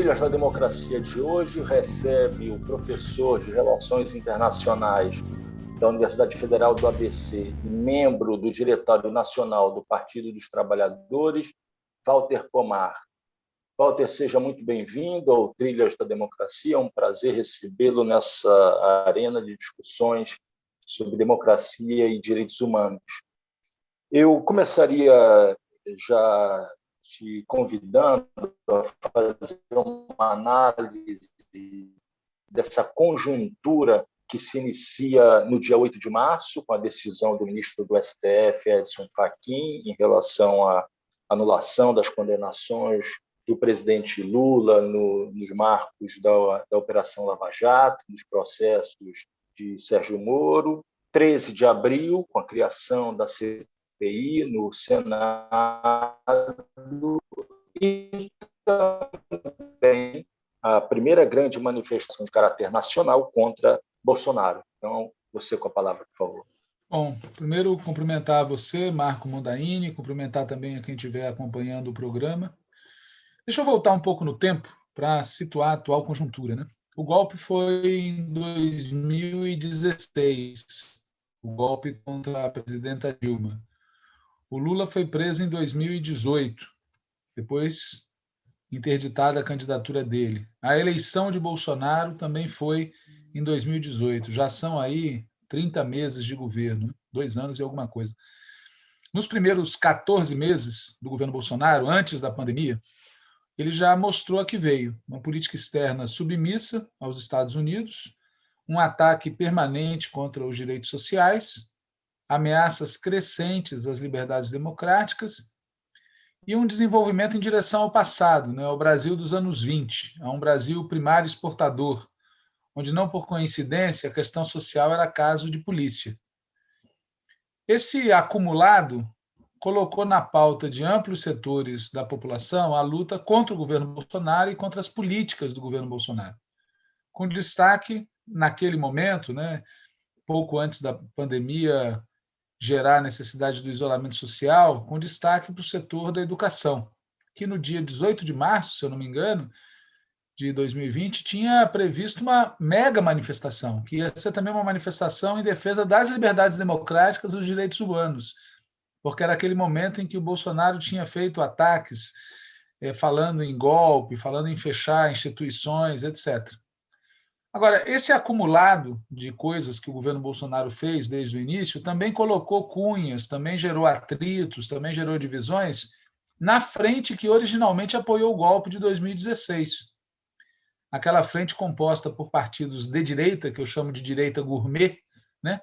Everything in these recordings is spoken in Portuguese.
Trilhas da Democracia de hoje recebe o professor de Relações Internacionais da Universidade Federal do ABC e membro do Diretório Nacional do Partido dos Trabalhadores, Walter Pomar. Walter, seja muito bem-vindo ao Trilhas da Democracia. É um prazer recebê-lo nessa arena de discussões sobre democracia e direitos humanos. Eu começaria já te convidando a fazer uma análise dessa conjuntura que se inicia no dia 8 de março, com a decisão do ministro do STF, Edson Fachin, em relação à anulação das condenações do presidente Lula nos marcos da Operação Lava Jato, nos processos de Sérgio Moro. 13 de abril, com a criação da CPI no Senado, e também a primeira grande manifestação de caráter nacional contra Bolsonaro. Então, você com a palavra, por favor. Bom, primeiro cumprimentar você, Marco Mondaini, cumprimentar também a quem estiver acompanhando o programa. Deixa eu voltar um pouco no tempo para situar a atual conjuntura, né? O golpe foi em 2016, o golpe contra a presidenta Dilma. O Lula foi preso em 2018, depois interditada a candidatura dele. A eleição de Bolsonaro também foi em 2018. Já são aí 30 meses de governo, 2 anos e alguma coisa. Nos primeiros 14 meses do governo Bolsonaro, antes da pandemia, ele já mostrou a que veio: uma política externa submissa aos Estados Unidos, um ataque permanente contra os direitos sociais, ameaças crescentes às liberdades democráticas e um desenvolvimento em direção ao passado, né, ao Brasil dos anos 20, a um Brasil primário exportador, onde, não por coincidência, a questão social era caso de polícia. Esse acumulado colocou na pauta de amplos setores da população a luta contra o governo Bolsonaro e contra as políticas do governo Bolsonaro, com destaque, naquele momento, né, pouco antes da pandemia gerar a necessidade do isolamento social, com destaque para o setor da educação, que no dia 18 de março, se eu não me engano, de 2020, tinha previsto uma mega manifestação, que ia ser também uma manifestação em defesa das liberdades democráticas e dos direitos humanos, porque era aquele momento em que o Bolsonaro tinha feito ataques, falando em golpe, falando em fechar instituições, etc. Agora, esse acumulado de coisas que o governo Bolsonaro fez desde o início também colocou cunhas, também gerou atritos, também gerou divisões na frente que originalmente apoiou o golpe de 2016. Aquela frente composta por partidos de direita, que eu chamo de direita gourmet, né,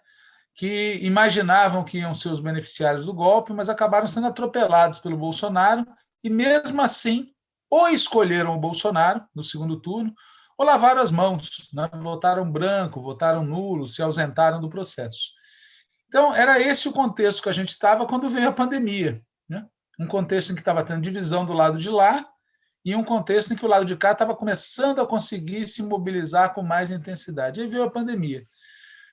que imaginavam que iam ser os beneficiários do golpe, mas acabaram sendo atropelados pelo Bolsonaro e, mesmo assim, ou escolheram o Bolsonaro no segundo turno, ou lavaram as mãos, né? Votaram branco, votaram nulo, se ausentaram do processo. Então, era esse o contexto que a gente estava quando veio a pandemia, né? Um contexto em que estava tendo divisão do lado de lá e um contexto em que o lado de cá estava começando a conseguir se mobilizar com mais intensidade. Aí veio a pandemia.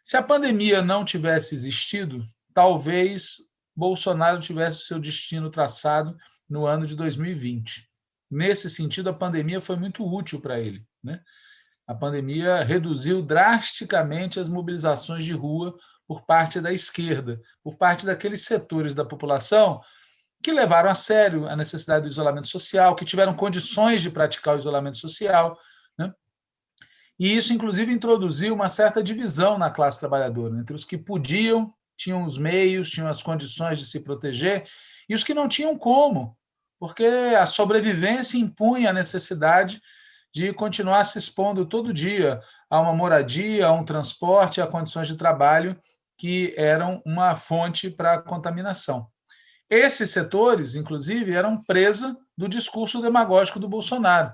Se a pandemia não tivesse existido, talvez Bolsonaro tivesse o seu destino traçado no ano de 2020. Nesse sentido, a pandemia foi muito útil para ele, né? A pandemia reduziu drasticamente as mobilizações de rua por parte da esquerda, por parte daqueles setores da população que levaram a sério a necessidade do isolamento social, que tiveram condições de praticar o isolamento social, né? E isso, inclusive, introduziu uma certa divisão na classe trabalhadora, entre os que podiam, tinham os meios, tinham as condições de se proteger, e os que não tinham como, porque a sobrevivência impunha a necessidade de continuar se expondo todo dia a uma moradia, a um transporte, a condições de trabalho que eram uma fonte para a contaminação. Esses setores, inclusive, eram presa do discurso demagógico do Bolsonaro,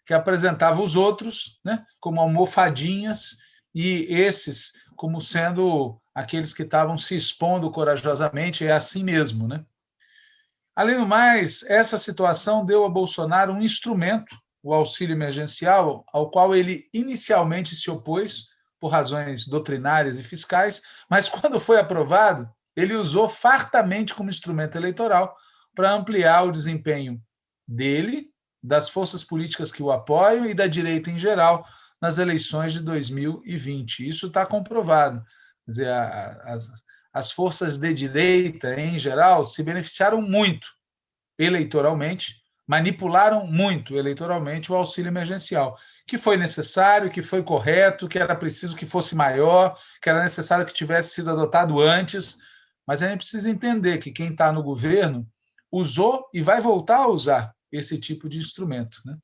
que apresentava os outros, né, como almofadinhas e esses como sendo aqueles que estavam se expondo corajosamente, é assim mesmo, né? Além do mais, essa situação deu a Bolsonaro um instrumento, o auxílio emergencial, ao qual ele inicialmente se opôs por razões doutrinárias e fiscais, mas quando foi aprovado, ele usou fartamente como instrumento eleitoral para ampliar o desempenho dele das forças políticas que o apoiam e da direita em geral nas eleições de 2020. Isso está comprovado. Quer dizer, as forças de direita, em geral, se beneficiaram muito eleitoralmente, manipularam muito eleitoralmente o auxílio emergencial, que foi necessário, que foi correto, que era preciso que fosse maior, que era necessário que tivesse sido adotado antes, mas a gente precisa entender que quem está no governo usou e vai voltar a usar esse tipo de instrumento. Né?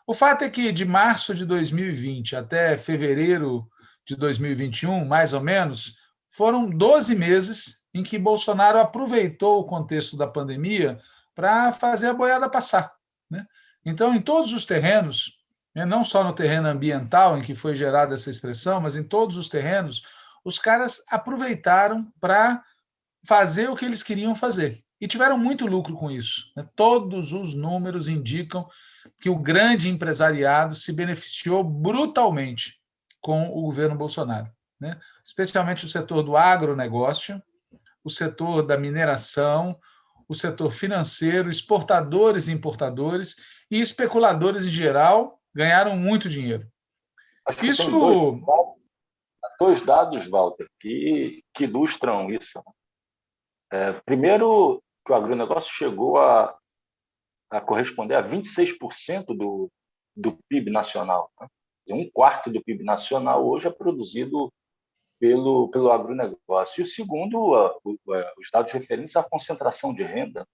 O fato é que de março de 2020 até fevereiro de 2021, mais ou menos, foram 12 meses em que Bolsonaro aproveitou o contexto da pandemia para fazer a boiada passar. Né? Então, em todos os terrenos, não só no terreno ambiental, em que foi gerada essa expressão, mas em todos os terrenos, os caras aproveitaram para fazer o que eles queriam fazer. E tiveram muito lucro com isso. Todos os números indicam que o grande empresariado se beneficiou brutalmente com o governo Bolsonaro, né? Especialmente o setor do agronegócio, o setor da mineração, o setor financeiro, exportadores e importadores e especuladores em geral ganharam muito dinheiro. Acho que Isso tem dois dados, Walter, que ilustram isso. Primeiro, que o agronegócio chegou a corresponder a 26% do PIB nacional. Né? Um quarto do PIB nacional hoje é produzido pelo agronegócio. E o segundo, os dados referentes à concentração de renda.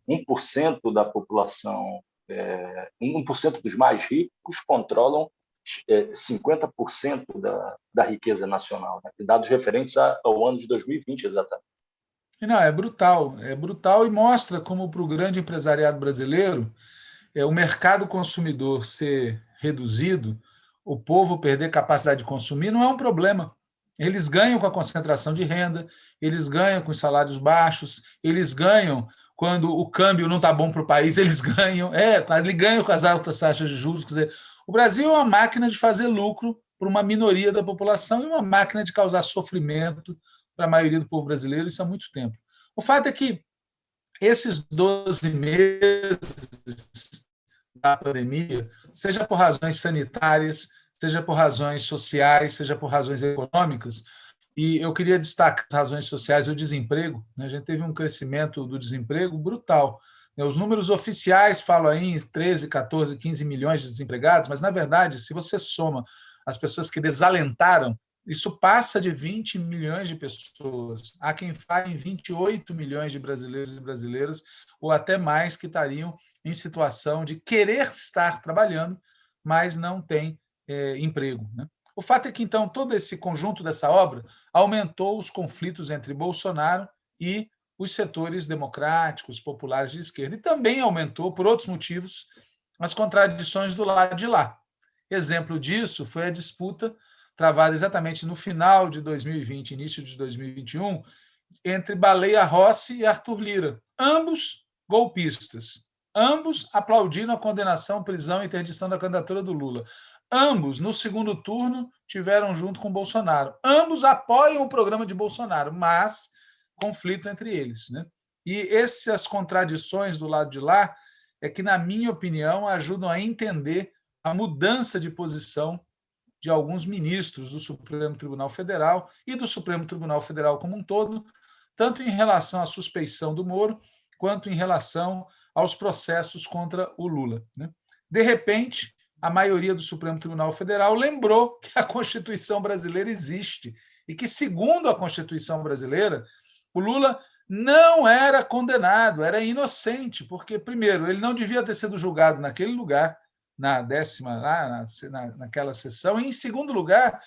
1% da população, 1% dos mais ricos controlam 50% da riqueza nacional. Né? Dados referentes ao ano de 2020, exatamente. Não, é brutal e mostra como para o grande empresariado brasileiro o mercado consumidor ser reduzido, o povo perder capacidade de consumir, não é um problema. Eles ganham com a concentração de renda, eles ganham com os salários baixos, eles ganham quando o câmbio não está bom para o país, eles ganham, eles ganham com as altas taxas de juros. Quer dizer, o Brasil é uma máquina de fazer lucro para uma minoria da população e uma máquina de causar sofrimento para a maioria do povo brasileiro, isso há muito tempo. O fato é que esses 12 meses da pandemia, seja por razões sanitárias, seja por razões sociais, seja por razões econômicas, e eu queria destacar as razões sociais, o desemprego, né? A gente teve um crescimento do desemprego brutal. Os números oficiais falam aí em 13, 14, 15 milhões de desempregados, mas, na verdade, se você soma as pessoas que desalentaram, isso passa de 20 milhões de pessoas. Há quem fale em 28 milhões de brasileiros e brasileiras, ou até mais, que estariam em situação de querer estar trabalhando, mas não tem emprego. Né? O fato é que, então, todo esse conjunto dessa obra aumentou os conflitos entre Bolsonaro e os setores democráticos, populares de esquerda. E também aumentou, por outros motivos, as contradições do lado de lá. Exemplo disso foi a disputa travada exatamente no final de 2020, início de 2021, entre Baleia Rossi e Arthur Lira, ambos golpistas, ambos aplaudindo a condenação, prisão e interdição da candidatura do Lula. Ambos, no segundo turno, tiveram junto com Bolsonaro. Ambos apoiam o programa de Bolsonaro, mas conflito entre eles. Né? E essas contradições do lado de lá é que, na minha opinião, ajudam a entender a mudança de posição de alguns ministros do Supremo Tribunal Federal e do Supremo Tribunal Federal como um todo, tanto em relação à suspeição do Moro, quanto em relação aos processos contra o Lula. Né? De repente, a maioria do Supremo Tribunal Federal lembrou que a Constituição brasileira existe e que, segundo a Constituição brasileira, o Lula não era condenado, era inocente, porque, primeiro, ele não devia ter sido julgado naquele lugar, naquela sessão, e, em segundo lugar,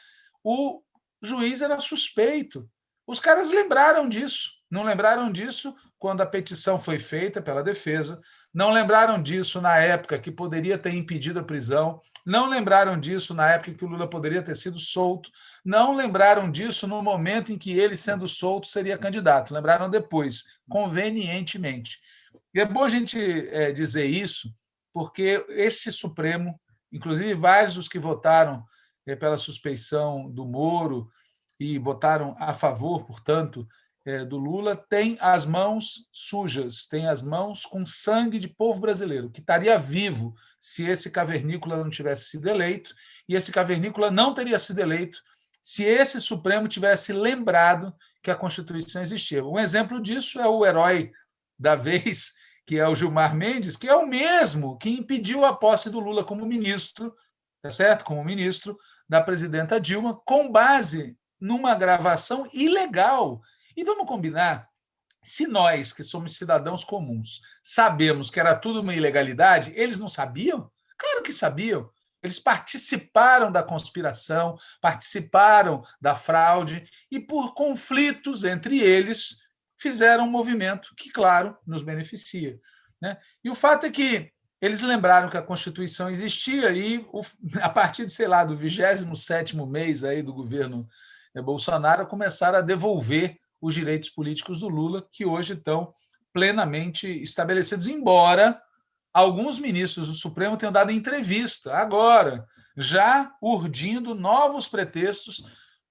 o juiz era suspeito. Os caras lembraram disso. Não lembraram disso quando a petição foi feita pela defesa, não lembraram disso na época que poderia ter impedido a prisão, não lembraram disso na época que o Lula poderia ter sido solto, não lembraram disso no momento em que ele, sendo solto, seria candidato. Lembraram depois, convenientemente. E é bom a gente dizer isso, porque esse Supremo, inclusive vários dos que votaram pela suspeição do Moro e votaram a favor, portanto, do Lula tem as mãos sujas, tem as mãos com sangue de povo brasileiro, que estaria vivo se esse cavernícola não tivesse sido eleito, e esse cavernícola não teria sido eleito se esse Supremo tivesse lembrado que a Constituição existia. Um exemplo disso é o herói da vez, que é o Gilmar Mendes, que é o mesmo que impediu a posse do Lula como ministro, tá certo? Como ministro da presidenta Dilma, com base numa gravação ilegal. E vamos combinar, se nós, que somos cidadãos comuns, sabemos que era tudo uma ilegalidade, eles não sabiam? Claro que sabiam. Eles participaram da conspiração, participaram da fraude e, por conflitos entre eles, fizeram um movimento que, claro, nos beneficia. Né? E o fato é que eles lembraram que a Constituição existia e, a partir de, sei lá, do 27º mês aí do governo Bolsonaro, começaram a devolver os direitos políticos do Lula, que hoje estão plenamente estabelecidos, embora alguns ministros do Supremo tenham dado entrevista agora, já urdindo novos pretextos,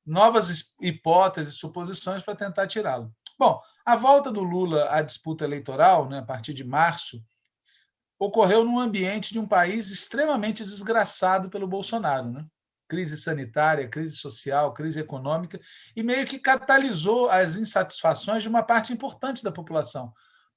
novas hipóteses, suposições para tentar tirá-lo. Bom, a volta do Lula à disputa eleitoral, né, a partir de março, ocorreu num ambiente de um país extremamente desgraçado pelo Bolsonaro, né? Crise sanitária, crise social, crise econômica, e meio que catalisou as insatisfações de uma parte importante da população.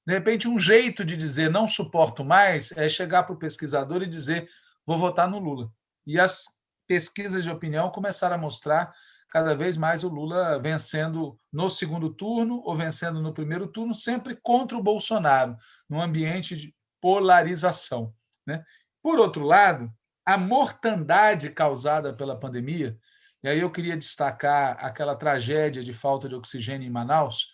De repente, um jeito de dizer não suporto mais é chegar para o pesquisador e dizer vou votar no Lula. E as pesquisas de opinião começaram a mostrar cada vez mais o Lula vencendo no segundo turno ou vencendo no primeiro turno, sempre contra o Bolsonaro, num ambiente de polarização. Né? Por outro lado, a mortandade causada pela pandemia, e aí eu queria destacar aquela tragédia de falta de oxigênio em Manaus.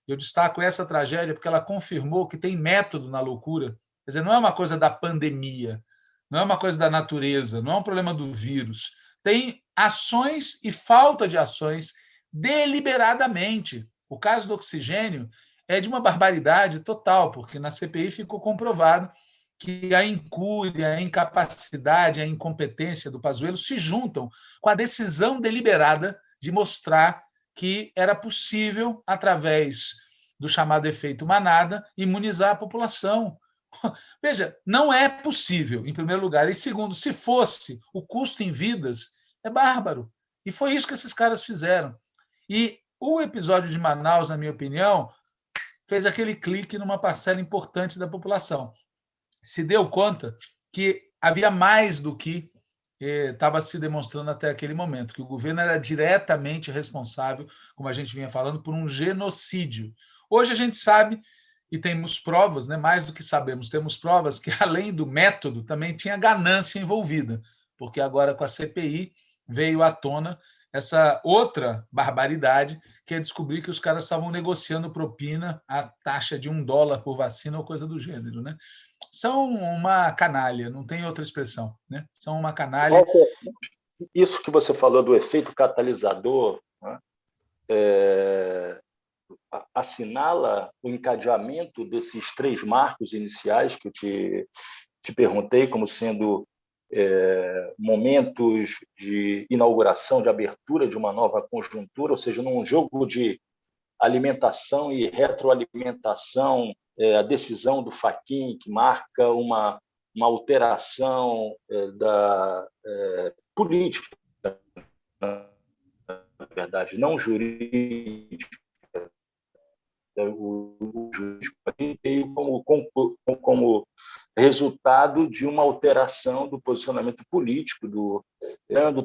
Eu destaco essa tragédia porque ela confirmou que tem método na loucura. Quer dizer, não é uma coisa da pandemia, não é uma coisa da natureza, não é um problema do vírus. Tem ações e falta de ações deliberadamente. O caso do oxigênio é de uma barbaridade total, porque na CPI ficou comprovado que a incúria, a incapacidade, a incompetência do Pazuello se juntam com a decisão deliberada de mostrar que era possível, através do chamado efeito manada, imunizar a população. Veja, não é possível, em primeiro lugar. E segundo, se fosse, o custo em vidas é bárbaro. E foi isso que esses caras fizeram. E o episódio de Manaus, na minha opinião, fez aquele clique numa parcela importante da população. Se deu conta que havia mais do que estava se demonstrando até aquele momento, que o governo era diretamente responsável, como a gente vinha falando, por um genocídio. Hoje a gente sabe, e temos provas, né, mais do que sabemos, temos provas que, além do método, também tinha ganância envolvida, porque agora com a CPI veio à tona essa outra barbaridade, que é descobrir que os caras estavam negociando propina a taxa de $1 por vacina ou coisa do gênero, né? São uma canalha, não tem outra expressão, né? São uma canalha. Isso que você falou do efeito catalisador, né? Assinala o encadeamento desses 3 marcos iniciais que eu te perguntei como sendo momentos de inauguração, de abertura de uma nova conjuntura, ou seja, num jogo de alimentação e retroalimentação, a decisão do Fachin, que marca uma alteração da política, na verdade, não jurídica. O jurídico veio como resultado de uma alteração do posicionamento político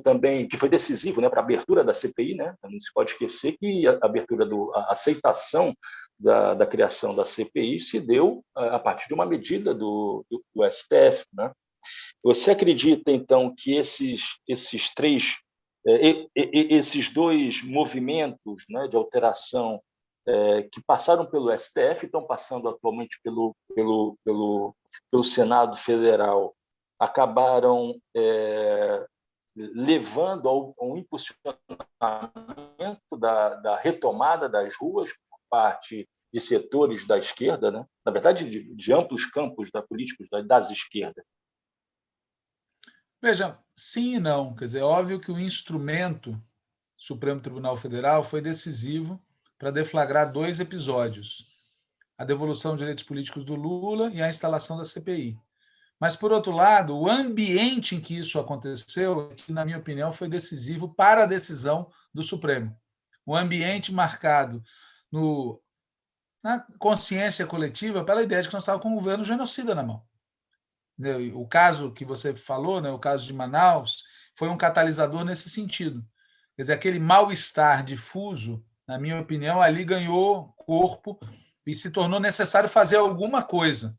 também, que foi decisivo, né, para a abertura da CPI, né? Não se pode esquecer que a abertura a aceitação da criação da CPI se deu a partir de uma medida do STF, né? Você acredita então que esses 2 movimentos, né, de alteração que passaram pelo STF, estão passando atualmente pelo Senado Federal, acabaram levando ao impulsionamento da retomada das ruas por parte de setores da esquerda, né? Na verdade, de amplos campos políticos das esquerdas? Veja, sim e não. Quer dizer, é óbvio que o instrumento Supremo Tribunal Federal foi decisivo para deflagrar 2 episódios: a devolução de direitos políticos do Lula e a instalação da CPI. Mas, por outro lado, o ambiente em que isso aconteceu, que, na minha opinião, foi decisivo para a decisão do Supremo. O ambiente marcado na consciência coletiva pela ideia de que nós estávamos com um governo genocida na mão. O caso que você falou, o caso de Manaus, foi um catalisador nesse sentido. Quer dizer, aquele mal-estar difuso, na minha opinião, ali ganhou corpo e se tornou necessário fazer alguma coisa.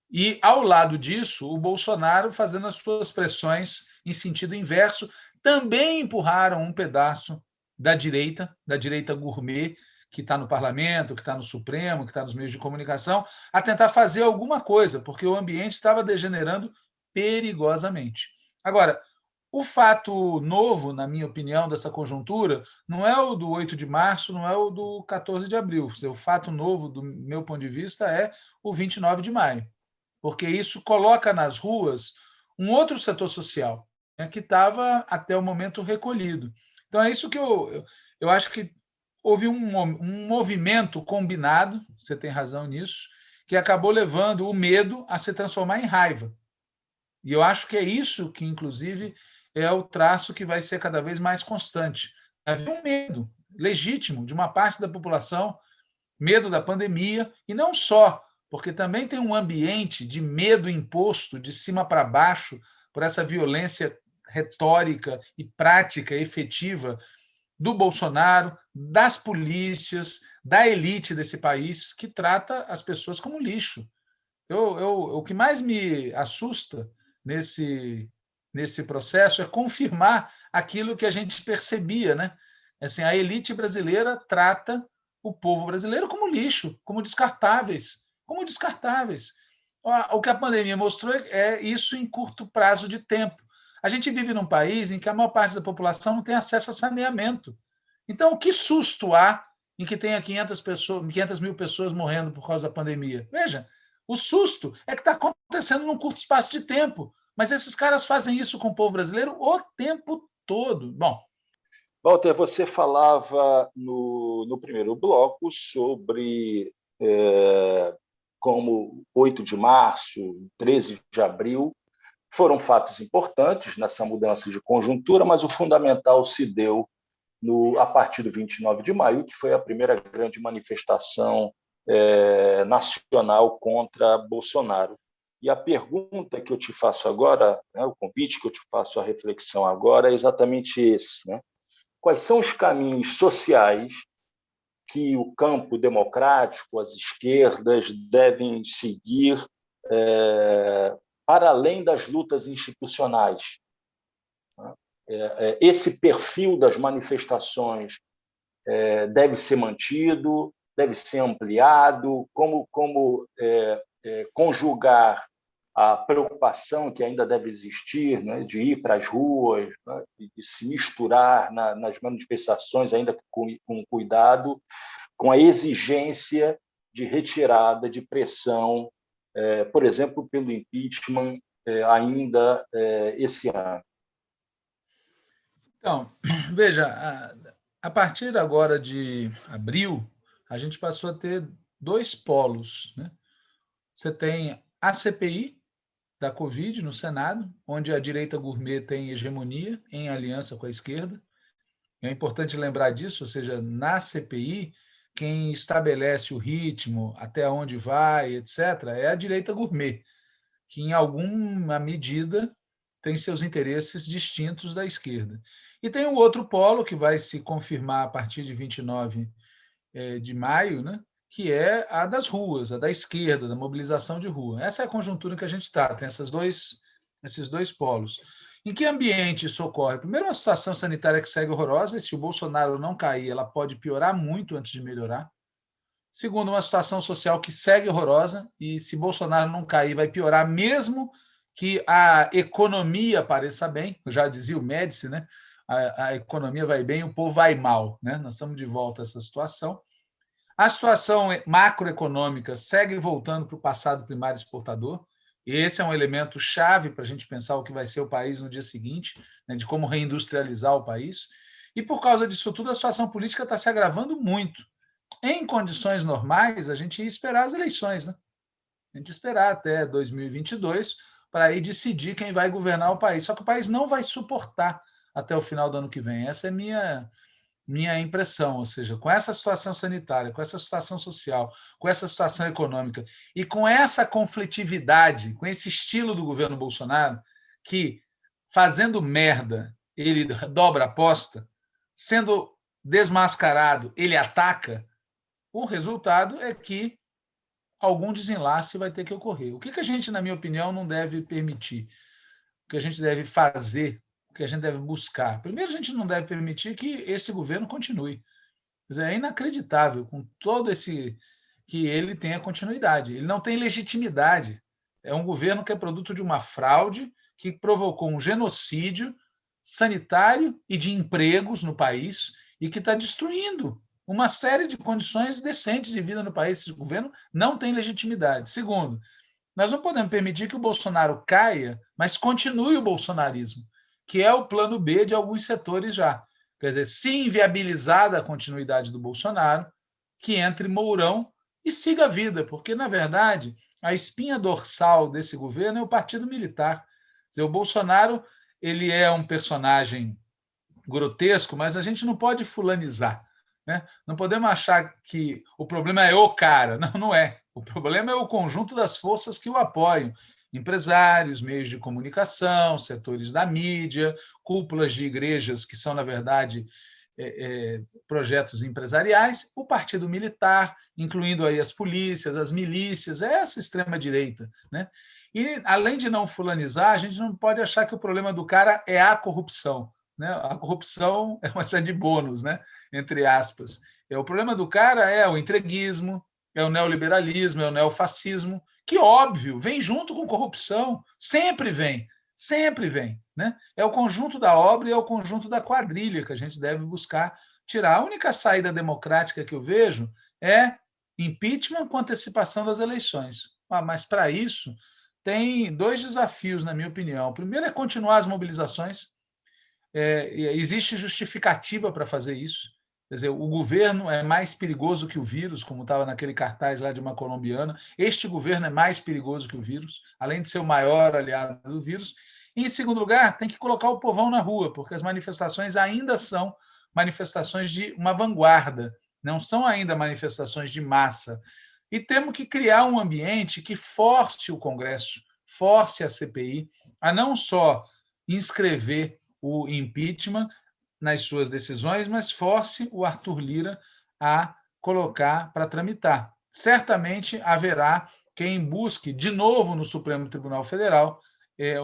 E, ao lado disso, o Bolsonaro fazendo as suas pressões em sentido inverso, também empurraram um pedaço da direita gourmet, que está no parlamento, que está no Supremo, que está nos meios de comunicação, a tentar fazer alguma coisa, porque o ambiente estava degenerando perigosamente. Agora, o fato novo, na minha opinião, dessa conjuntura, não é o do 8 de março, não é o do 14 de abril. O fato novo, do meu ponto de vista, é o 29 de maio, porque isso coloca nas ruas um outro setor social, que estava até o momento recolhido. Então, é isso que eu acho que houve um movimento combinado, você tem razão nisso, que acabou levando o medo a se transformar em raiva. E eu acho que é isso que, inclusive, é o traço que vai ser cada vez mais constante. Havia um medo legítimo de uma parte da população, medo da pandemia, e não só, porque também tem um ambiente de medo imposto de cima para baixo por essa violência retórica e prática efetiva do Bolsonaro, das polícias, da elite desse país, que trata as pessoas como lixo. O que mais me assusta nesse processo é confirmar aquilo que a gente percebia, né? Assim, a elite brasileira trata o povo brasileiro como lixo, como descartáveis, O que a pandemia mostrou é isso em curto prazo de tempo. A gente vive num país em que a maior parte da população não tem acesso a saneamento. Então, que susto há em que tenha 500 mil pessoas morrendo por causa da pandemia? Veja, o susto é que está acontecendo num curto espaço de tempo. Mas esses caras fazem isso com o povo brasileiro o tempo todo. Bom, Walter, você falava no primeiro bloco sobre como 8 de março, 13 de abril, foram fatos importantes nessa mudança de conjuntura, mas o fundamental se deu a partir do 29 de maio, que foi a primeira grande manifestação nacional contra Bolsonaro. E a pergunta que eu te faço agora, o convite que eu te faço à reflexão agora é exatamente esse, né? Quais são os caminhos sociais que o campo democrático, as esquerdas, devem seguir para além das lutas institucionais? Esse perfil das manifestações deve ser mantido, deve ser ampliado? Como conjugar a preocupação que ainda deve existir, né, de ir para as ruas, né, de se misturar nas manifestações, ainda com cuidado, com a exigência de retirada de pressão, por exemplo, pelo impeachment ainda esse ano? então, veja, a partir agora de abril, a gente passou a ter 2 polos, né? Você tem a CPI da Covid no Senado, onde a direita gourmet tem hegemonia em aliança com a esquerda. É importante lembrar disso, ou seja, na CPI, quem estabelece o ritmo, até onde vai, etc., é a direita gourmet, que em alguma medida tem seus interesses distintos da esquerda. E tem o outro polo, que vai se confirmar a partir de 29 de maio, né? Que é a das ruas, a da esquerda, da mobilização de rua. Essa é a conjuntura em que a gente está, tem esses dois polos. Em que ambiente isso ocorre? Primeiro, uma situação sanitária que segue horrorosa, e se o Bolsonaro não cair, ela pode piorar muito antes de melhorar. Segundo, uma situação social que segue horrorosa, e se Bolsonaro não cair, vai piorar mesmo que a economia pareça bem. Já dizia o Médici, né? A economia vai bem, o povo vai mal. Né? Nós estamos de volta a essa situação. A situação macroeconômica segue voltando para o passado primário exportador. E esse é um elemento chave para a gente pensar o que vai ser o país no dia seguinte, né, de como reindustrializar o país. E por causa disso tudo, a situação política está se agravando muito. Em condições normais, a gente ia esperar as eleições, né? A gente ia esperar até 2022 para aí decidir quem vai governar o país. Só que o país não vai suportar até o final do ano que vem. Essa é minha impressão, ou seja, com essa situação sanitária, com essa situação social, com essa situação econômica e com essa conflitividade, com esse estilo do governo Bolsonaro, que fazendo merda ele dobra a aposta, sendo desmascarado ele ataca, o resultado é que algum desenlace vai ter que ocorrer. O que a gente, na minha opinião, não deve permitir? O que a gente deve fazer? O que a gente deve buscar? Primeiro, a gente não deve permitir que esse governo continue. É inacreditável com todo esse que ele tenha continuidade. Ele não tem legitimidade. É um governo que é produto de uma fraude que provocou um genocídio sanitário e de empregos no país e que está destruindo uma série de condições decentes de vida no país. Esse governo não tem legitimidade. Segundo, nós não podemos permitir que o Bolsonaro caia, mas continue o bolsonarismo, que é o plano B de alguns setores já. Quer dizer, se inviabilizada a continuidade do Bolsonaro, que entre Mourão e siga a vida, porque, na verdade, a espinha dorsal desse governo é o Partido Militar. Quer dizer, o Bolsonaro ele é um personagem grotesco, mas a gente não pode fulanizar. Né? Não podemos achar que o problema é o cara. Não, não é. O problema é o conjunto das forças que o apoiam. Empresários, meios de comunicação, setores da mídia, cúpulas de igrejas que são, na verdade, projetos empresariais, o partido militar, incluindo aí as polícias, as milícias, essa extrema-direita. Né? E, além de não fulanizar, a gente não pode achar que o problema do cara é a corrupção. Né? A corrupção é uma espécie de bônus, né? Entre aspas. O problema do cara é o entreguismo, é o neoliberalismo, é o neofascismo, que, óbvio, vem junto com corrupção, sempre vem, sempre vem. Né? É o conjunto da obra e é o conjunto da quadrilha que a gente deve buscar tirar. A única saída democrática que eu vejo é impeachment com antecipação das eleições. Mas, para isso, tem dois desafios, na minha opinião. O primeiro é continuar as mobilizações. Existe justificativa para fazer isso. Quer dizer, o governo é mais perigoso que o vírus, como estava naquele cartaz lá de uma colombiana. Este governo é mais perigoso que o vírus, além de ser o maior aliado do vírus. E, em segundo lugar, tem que colocar o povão na rua, porque as manifestações ainda são manifestações de uma vanguarda, não são ainda manifestações de massa. E temos que criar um ambiente que force o Congresso, force a CPI a não só inscrever o impeachment nas suas decisões, mas force o Arthur Lira a colocar para tramitar. Certamente haverá quem busque, de novo no Supremo Tribunal Federal,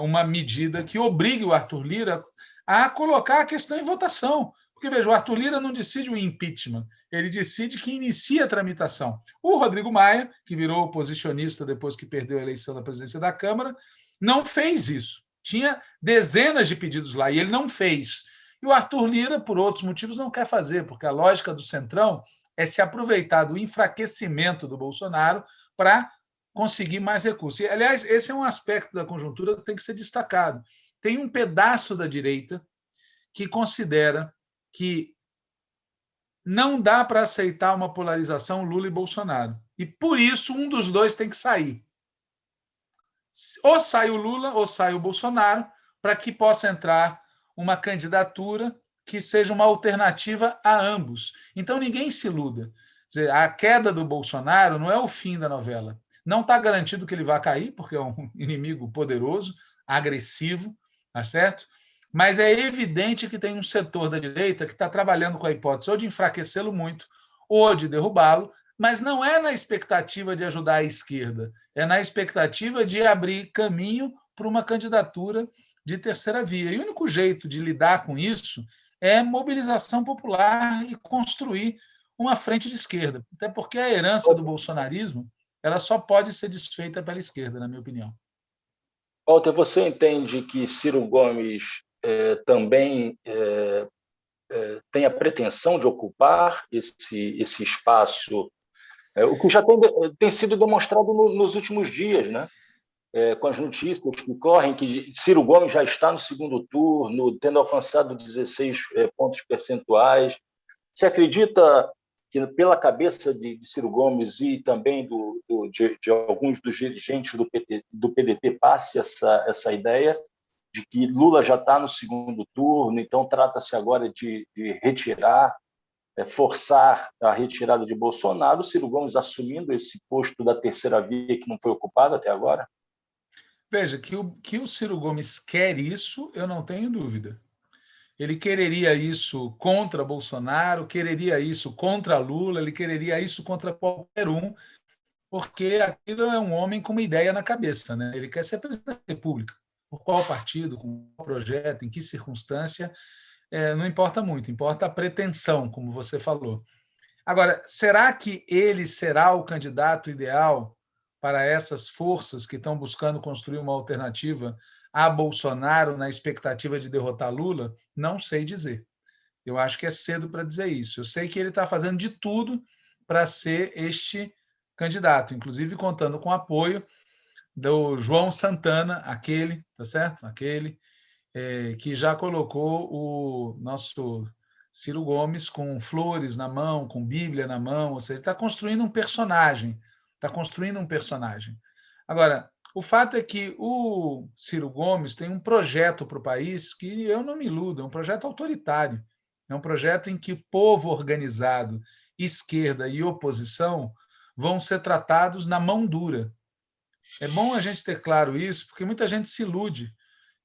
uma medida que obrigue o Arthur Lira a colocar a questão em votação. Porque, veja, o Arthur Lira não decide o impeachment, ele decide que inicia a tramitação. O Rodrigo Maia, que virou oposicionista depois que perdeu a eleição da presidência da Câmara, não fez isso. Tinha dezenas de pedidos lá e ele não fez. E o Arthur Lira, por outros motivos, não quer fazer, porque a lógica do Centrão é se aproveitar do enfraquecimento do Bolsonaro para conseguir mais recursos. E, aliás, esse é um aspecto da conjuntura que tem que ser destacado. Tem um pedaço da direita que considera que não dá para aceitar uma polarização Lula e Bolsonaro. E, por isso, um dos dois tem que sair. Ou sai o Lula ou sai o Bolsonaro, para que possa entrar uma candidatura que seja uma alternativa a ambos. Então, ninguém se iluda. A queda do Bolsonaro não é o fim da novela. Não está garantido que ele vá cair, porque é um inimigo poderoso, agressivo, tá certo? Mas é evidente que tem um setor da direita que está trabalhando com a hipótese ou de enfraquecê-lo muito ou de derrubá-lo, mas não é na expectativa de ajudar a esquerda, é na expectativa de abrir caminho para uma candidatura de terceira via. E o único jeito de lidar com isso é mobilização popular e construir uma frente de esquerda. Até porque a herança do bolsonarismo ela só pode ser desfeita pela esquerda, na minha opinião. Walter, você entende que Ciro Gomes também tem a pretensão de ocupar esse espaço, o que já tem sido demonstrado nos últimos dias, né? Com as notícias que correm, que Ciro Gomes já está no segundo turno, tendo alcançado 16 pontos percentuais. Você acredita que pela cabeça de Ciro Gomes e também de alguns dos dirigentes do PDT passe essa ideia de que Lula já está no segundo turno, então trata-se agora de retirar, forçar a retirada de Bolsonaro, Ciro Gomes assumindo esse posto da terceira via que não foi ocupado até agora? Veja, que o Ciro Gomes quer isso, eu não tenho dúvida. Ele quereria isso contra Bolsonaro, quereria isso contra Lula, ele quereria isso contra qualquer um, porque aquilo é um homem com uma ideia na cabeça, né? Ele quer ser presidente da República. Por qual partido, com qual projeto, em que circunstância, não importa muito, importa a pretensão, como você falou. Agora, será que ele será o candidato ideal para essas forças que estão buscando construir uma alternativa a Bolsonaro na expectativa de derrotar Lula? Não sei dizer. Eu acho que é cedo para dizer isso. Eu sei que ele está fazendo de tudo para ser este candidato, inclusive contando com o apoio do João Santana, aquele, tá certo? Aquele que já colocou o nosso Ciro Gomes com flores na mão, com Bíblia na mão, ou seja, está construindo um personagem, está construindo um personagem. Agora, o fato é que o Ciro Gomes tem um projeto para o país que eu não me iludo, é um projeto autoritário, é um projeto em que povo organizado, esquerda e oposição vão ser tratados na mão dura. É bom a gente ter claro isso, porque muita gente se ilude.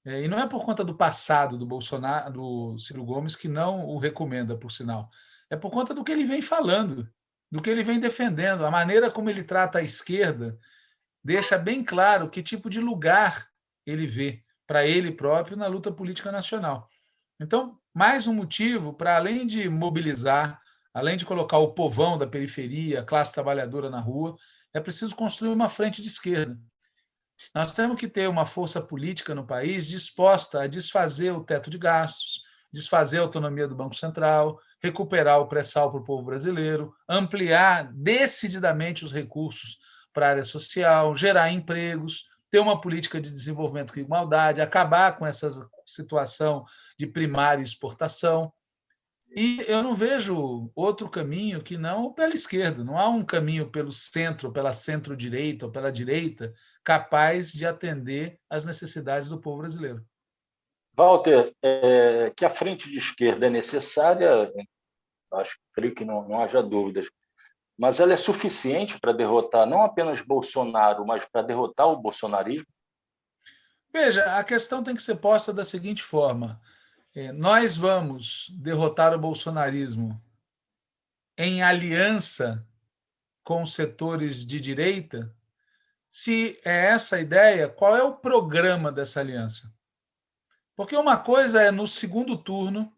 E não é por conta do passado do Bolsonaro, do Ciro Gomes, que não o recomenda, por sinal. É por conta do que ele vem falando, do que ele vem defendendo. A maneira como ele trata a esquerda deixa bem claro que tipo de lugar ele vê para ele próprio na luta política nacional. Então, mais um motivo para, além de mobilizar, além de colocar o povão da periferia, a classe trabalhadora na rua, é preciso construir uma frente de esquerda. Nós temos que ter uma força política no país disposta a desfazer o teto de gastos, desfazer a autonomia do Banco Central, recuperar o pré-sal para o povo brasileiro, ampliar decididamente os recursos para a área social, gerar empregos, ter uma política de desenvolvimento com igualdade, acabar com essa situação de primária exportação. E eu não vejo outro caminho que não pela esquerda. Não há um caminho pelo centro, pela centro-direita ou pela direita capaz de atender às necessidades do povo brasileiro. Walter, que a frente de esquerda é necessária, creio que não haja dúvidas, mas ela é suficiente para derrotar não apenas Bolsonaro, mas para derrotar o bolsonarismo? Veja, a questão tem que ser posta da seguinte forma: nós vamos derrotar o bolsonarismo em aliança com os setores de direita? Se é essa a ideia, qual é o programa dessa aliança? Porque uma coisa é, no segundo turno,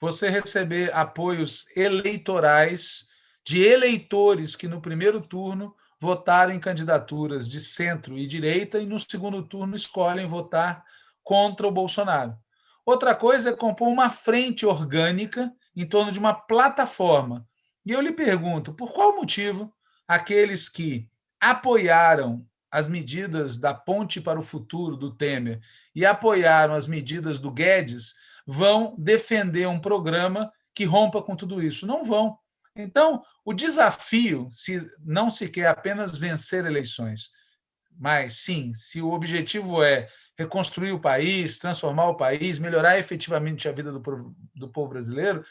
você receber apoios eleitorais de eleitores que, no primeiro turno, votaram em candidaturas de centro e direita e, no segundo turno, escolhem votar contra o Bolsonaro. Outra coisa é compor uma frente orgânica em torno de uma plataforma. E eu lhe pergunto, por qual motivo aqueles que apoiaram as medidas da Ponte para o Futuro do Temer e apoiaram as medidas do Guedes vão defender um programa que rompa com tudo isso? Não vão. Então, o desafio, se não se quer apenas vencer eleições, mas sim, se o objetivo é reconstruir o país, transformar o país, melhorar efetivamente a vida do povo brasileiro,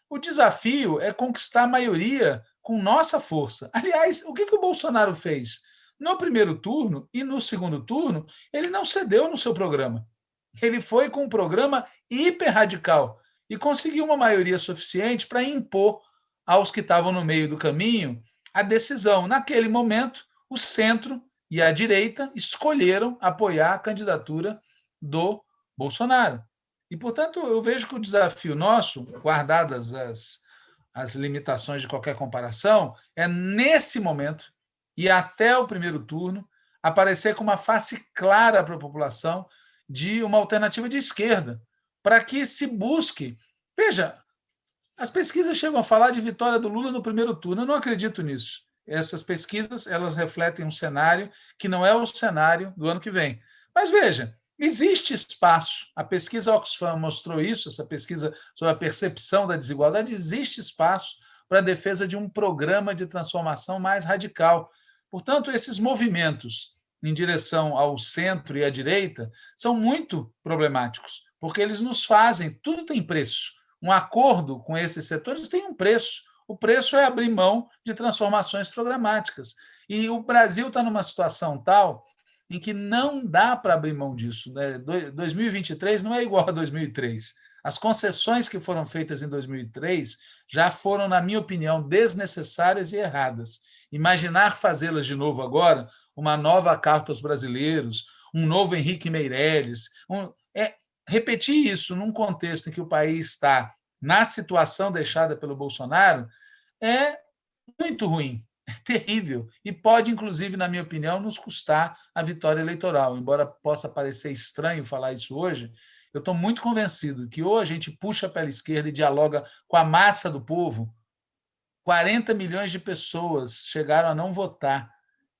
o desafio é conquistar a maioria com nossa força. Aliás, o que o Bolsonaro fez? No primeiro turno e no segundo turno, ele não cedeu no seu programa. Ele foi com um programa hiper radical e conseguiu uma maioria suficiente para impor aos que estavam no meio do caminho a decisão. Naquele momento, o centro e a direita escolheram apoiar a candidatura do Bolsonaro. E, portanto, eu vejo que o desafio nosso, guardadas as limitações de qualquer comparação, é, nesse momento, e até o primeiro turno, aparecer com uma face clara para a população de uma alternativa de esquerda, para que se busque. Veja, as pesquisas chegam a falar de vitória do Lula no primeiro turno. Eu não acredito nisso. Essas pesquisas, elas refletem um cenário que não é o cenário do ano que vem. Mas veja, existe espaço. A pesquisa Oxfam mostrou isso, essa pesquisa sobre a percepção da desigualdade. Existe espaço para a defesa de um programa de transformação mais radical. Portanto, esses movimentos em direção ao centro e à direita são muito problemáticos, porque eles nos fazem, tudo tem preço. Um acordo com esses setores tem um preço. O preço é abrir mão de transformações programáticas. E o Brasil está numa situação tal em que não dá para abrir mão disso. 2023 não é igual a 2003. As concessões que foram feitas em 2003 já foram, na minha opinião, desnecessárias e erradas. Imaginar fazê-las de novo agora, uma nova Carta aos Brasileiros, um novo Henrique Meirelles, repetir isso num contexto em que o país está na situação deixada pelo Bolsonaro é muito ruim, é terrível e pode, inclusive, na minha opinião, nos custar a vitória eleitoral. Embora possa parecer estranho falar isso hoje, eu estou muito convencido que ou a gente puxa pela esquerda e dialoga com a massa do povo. 40 milhões de pessoas chegaram a não votar.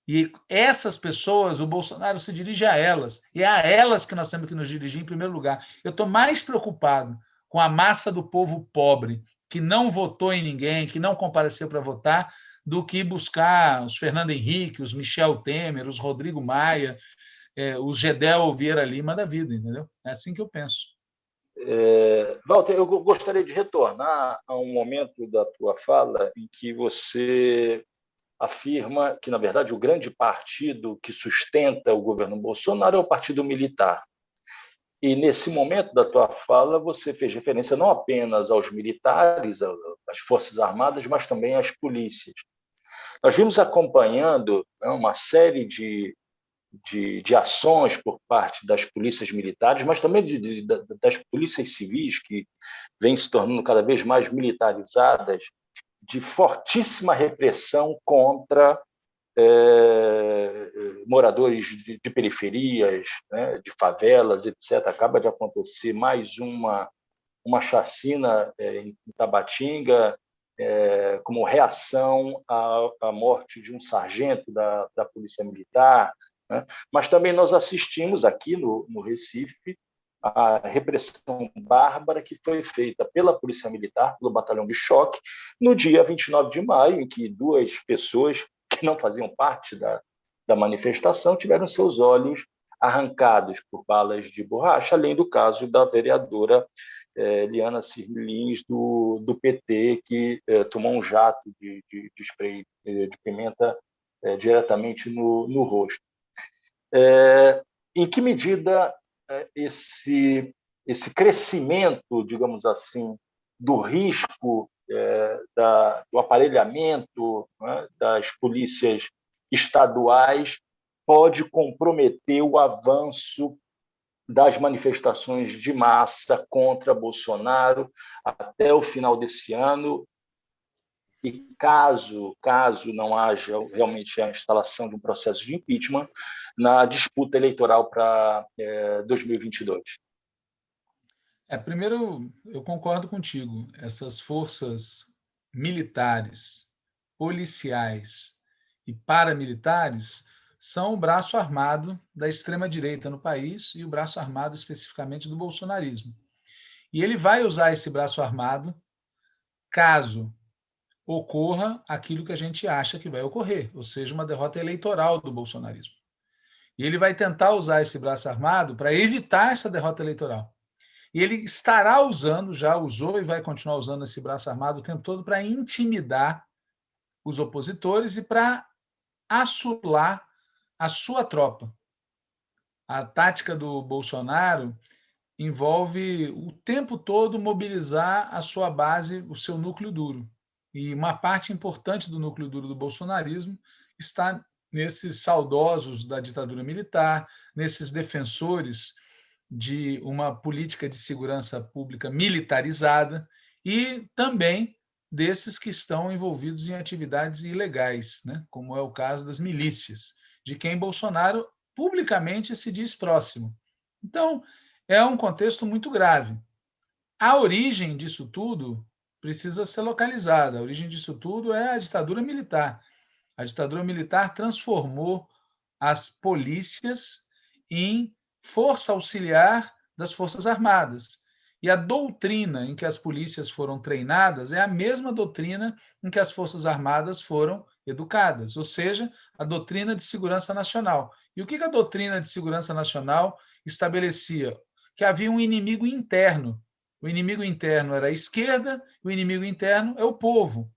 E essas pessoas, o Bolsonaro se dirige a elas, e é a elas que nós temos que nos dirigir em primeiro lugar. Eu estou mais preocupado com a massa do povo pobre, que não votou em ninguém, que não compareceu para votar, do que buscar os Fernando Henrique, os Michel Temer, os Rodrigo Maia, os Gedel Vieira Lima da vida, entendeu? É assim que eu penso. Walter, eu gostaria de retornar a um momento da tua fala em que você afirma que, na verdade, o grande partido que sustenta o governo Bolsonaro é o Partido Militar. E, nesse momento da tua fala, você fez referência não apenas aos militares, às Forças Armadas, mas também às polícias. Nós vimos acompanhando uma série de ações por parte das polícias militares, mas também das polícias civis, que vêm se tornando cada vez mais militarizadas, de fortíssima repressão contra moradores de periferias, né, de favelas, etc. Acaba de acontecer mais uma chacina em Tabatinga, como reação à morte de um sargento da Polícia Militar, né? Mas também nós assistimos aqui no Recife a repressão bárbara que foi feita pela Polícia Militar, pelo Batalhão de Choque, no dia 29 de maio, em que duas pessoas que não faziam parte da manifestação tiveram seus olhos arrancados por balas de borracha, além do caso da vereadora Liana Cirlins, do PT, que tomou um jato de spray de pimenta diretamente no rosto. Em que medida esse crescimento, digamos assim, do risco do aparelhamento, né, das polícias estaduais pode comprometer o avanço das manifestações de massa contra Bolsonaro até o final desse ano? E caso não haja realmente a instalação de um processo de impeachment na disputa eleitoral para 2022? Primeiro, eu concordo contigo. Essas forças militares, policiais e paramilitares são o braço armado da extrema-direita no país e o braço armado especificamente do bolsonarismo. E ele vai usar esse braço armado caso ocorra aquilo que a gente acha que vai ocorrer, ou seja, uma derrota eleitoral do bolsonarismo. E ele vai tentar usar esse braço armado para evitar essa derrota eleitoral. E ele estará usando, já usou e vai continuar usando esse braço armado o tempo todo para intimidar os opositores e para assolar a sua tropa. A tática do Bolsonaro envolve o tempo todo mobilizar a sua base, o seu núcleo duro. E uma parte importante do núcleo duro do bolsonarismo está nesses saudosos da ditadura militar, nesses defensores de uma política de segurança pública militarizada e também desses que estão envolvidos em atividades ilegais, né? Como é o caso das milícias, de quem Bolsonaro publicamente se diz próximo. Então, é um contexto muito grave. A origem disso tudo precisa ser localizada. A origem disso tudo é a ditadura militar. A ditadura militar transformou as polícias em força auxiliar das Forças Armadas. E a doutrina em que as polícias foram treinadas é a mesma doutrina em que as Forças Armadas foram educadas, ou seja, a doutrina de segurança nacional. E o que a doutrina de segurança nacional estabelecia? Que havia um inimigo interno. O inimigo interno era a esquerda, o inimigo interno é o povo.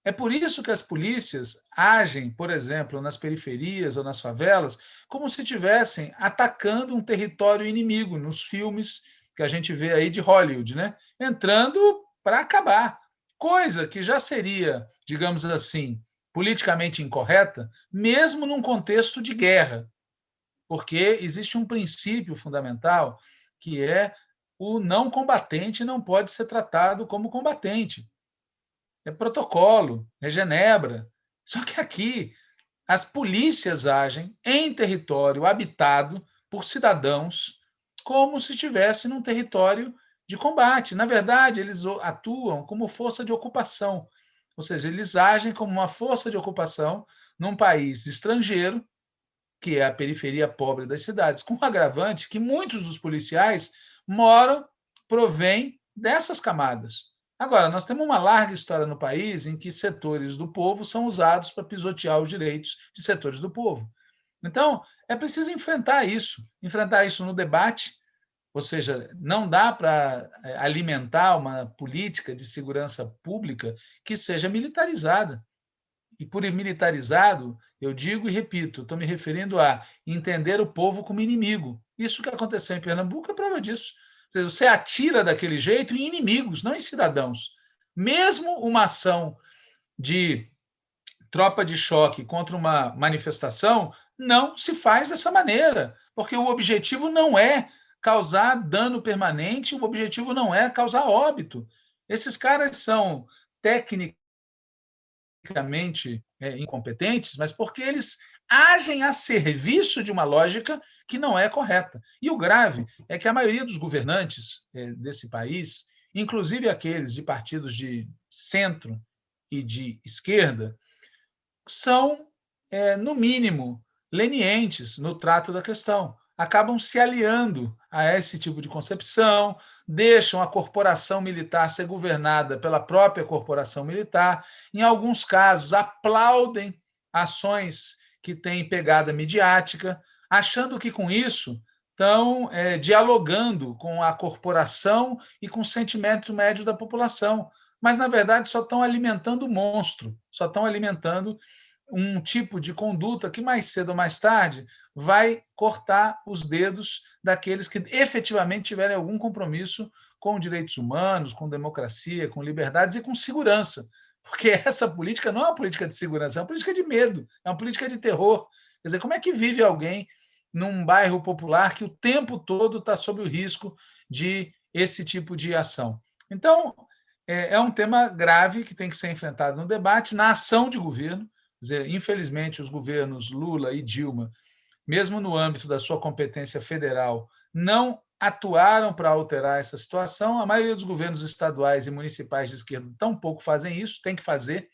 É por isso que as polícias agem, por exemplo, nas periferias ou nas favelas, como se estivessem atacando um território inimigo, nos filmes que a gente vê aí de Hollywood, né? Entrando para acabar. Coisa que já seria, digamos assim, politicamente incorreta, mesmo num contexto de guerra, porque existe um princípio fundamental que é o não combatente não pode ser tratado como combatente. É protocolo, é Genebra. Só que aqui as polícias agem em território habitado por cidadãos como se estivesse num território de combate. Na verdade, eles atuam como força de ocupação, ou seja, eles agem como uma força de ocupação num país estrangeiro, que é a periferia pobre das cidades, com o agravante que muitos dos policiais provêm dessas camadas. Agora, nós temos uma larga história no país em que setores do povo são usados para pisotear os direitos de setores do povo. Então, é preciso enfrentar isso no debate, ou seja, não dá para alimentar uma política de segurança pública que seja militarizada. E por militarizado, eu digo e repito, estou me referindo a entender o povo como inimigo. Isso que aconteceu em Pernambuco é prova disso. Você atira daquele jeito em inimigos, não em cidadãos. Mesmo uma ação de tropa de choque contra uma manifestação não se faz dessa maneira, porque o objetivo não é causar dano permanente, o objetivo não é causar óbito. Esses caras são técnicos incompetentes, mas porque eles agem a serviço de uma lógica que não é correta. E o grave é que a maioria dos governantes desse país, inclusive aqueles de partidos de centro e de esquerda, são, no mínimo, lenientes no trato da questão. Acabam se aliando a esse tipo de concepção, deixam a corporação militar ser governada pela própria corporação militar, em alguns casos aplaudem ações que têm pegada midiática, achando que com isso estão dialogando com a corporação e com o sentimento médio da população. Mas, na verdade, só estão alimentando o monstro, só estão alimentando um tipo de conduta que mais cedo ou mais tarde vai cortar os dedos daqueles que efetivamente tiverem algum compromisso com direitos humanos, com democracia, com liberdades e com segurança. Porque essa política não é uma política de segurança, é uma política de medo, é uma política de terror. Quer dizer, como é que vive alguém num bairro popular que o tempo todo está sob o risco de esse tipo de ação? Então, é um tema grave que tem que ser enfrentado no debate, na ação de governo. Dizer, infelizmente, os governos Lula e Dilma, mesmo no âmbito da sua competência federal, não atuaram para alterar essa situação. A maioria dos governos estaduais e municipais de esquerda tampouco fazem isso, tem que fazer.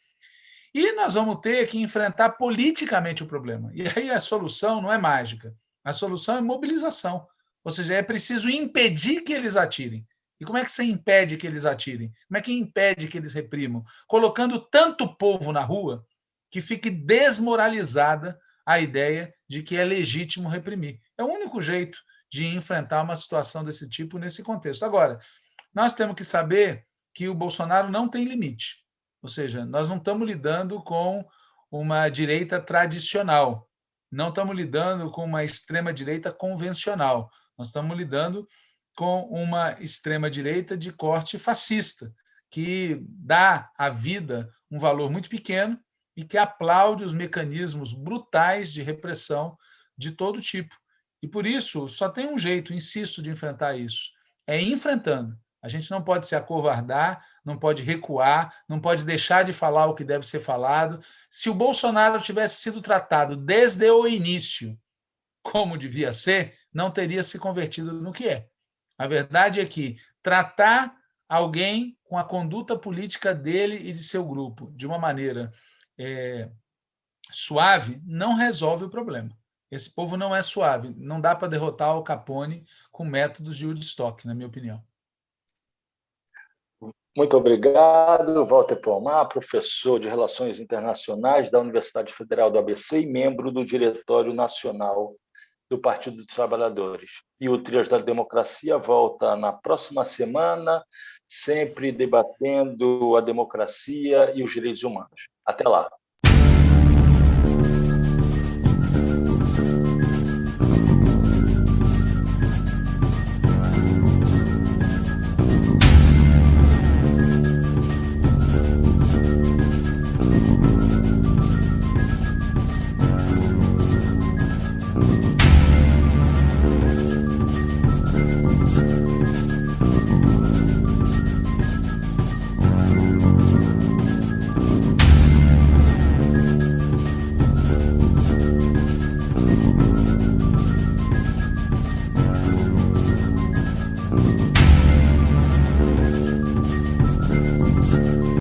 E nós vamos ter que enfrentar politicamente o problema. E aí a solução não é mágica. A solução é mobilização. Ou seja, é preciso impedir que eles atirem. E como é que você impede que eles atirem? Como é que impede que eles reprimam? Colocando tanto povo na rua que fique desmoralizada a ideia de que é legítimo reprimir. É o único jeito de enfrentar uma situação desse tipo nesse contexto. Agora, nós temos que saber que o Bolsonaro não tem limite. Ou seja, nós não estamos lidando com uma direita tradicional, não estamos lidando com uma extrema-direita convencional, nós estamos lidando com uma extrema-direita de corte fascista, que dá à vida um valor muito pequeno e que aplaude os mecanismos brutais de repressão de todo tipo. E por isso, só tem um jeito, insisto, de enfrentar isso: é enfrentando. A gente não pode se acovardar, não pode recuar, não pode deixar de falar o que deve ser falado. Se o Bolsonaro tivesse sido tratado desde o início como devia ser, não teria se convertido no que é. A verdade é que tratar alguém com a conduta política dele e de seu grupo de uma maneira suave não resolve o problema. Esse povo não é suave. Não dá para derrotar o Capone com métodos de Woodstock, na minha opinião. Muito obrigado, Walter Pomar, professor de Relações Internacionais da Universidade Federal do ABC e membro do Diretório Nacional do Partido dos Trabalhadores. E o Trias da Democracia volta na próxima semana, sempre debatendo a democracia e os direitos humanos. Até lá.